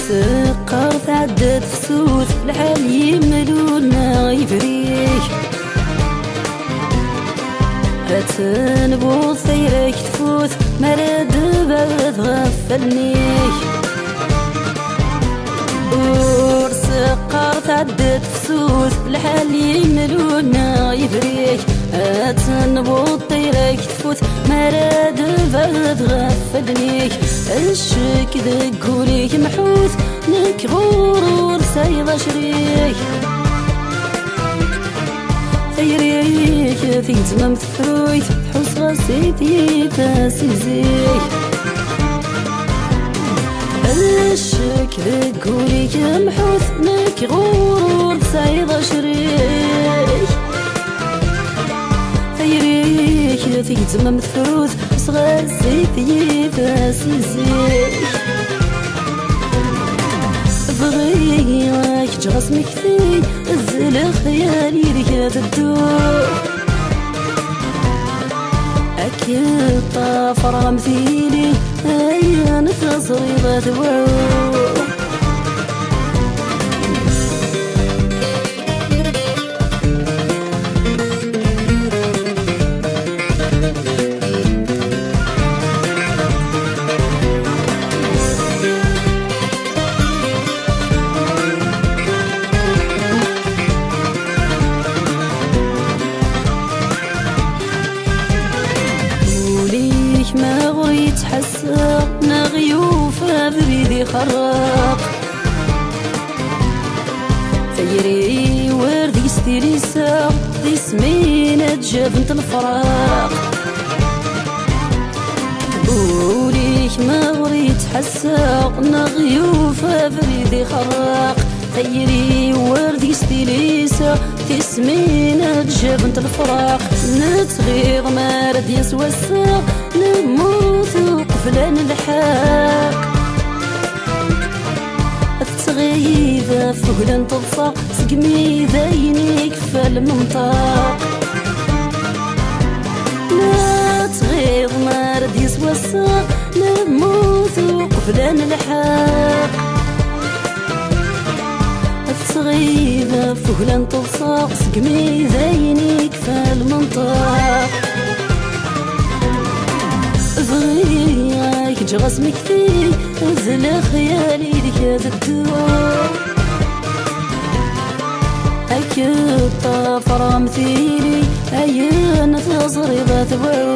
سقرت عدت فسوس الحال يملونا يفريك هتنبو سيرك تفوت مرد بعد غفلنيك سقرت عدت فسوس الحال يملونا يفريك هتنبو طيرك تفوت مرد بعد غفلنيك الشك ذقوليك محوث لك غرور سايض شريك ثيريك في تمام تفرويت حوس غسيتي تاسي زيك الشك ذقوليك محوث لك غرور سايض شريك ثيريك في تمام تفروت صغار سيتي تاسي زيك بغيك جرسمك في الزل خيالي لك تدور أكيد طافر مثيلي هيا نتصري بتوعو ما غريت حساق نغيوف بريدي خراق ثيري وردي ستيري ساق ذي سمينة جبنت الفراق قوليك ما غريت حساق نغيوف بريدي خراق ثيري وردي ستيري ساق ذي سمينة جبنت الفراق نتغيظ ما رد يسوى الساق نموت وقفلان الحاق التغيظة فقلان تضفى سقمي ذاينيك فالمنطاق لا تغيظ ما رد يسوى الساق نموت وقفلان الحاق التغيظة فقلان تضفى سقمي ذاينيك فالمنطاق بغيك جرسمك في زل خيالي لك تدور أكيد طافر مثيلي أيا نتصري بتوعو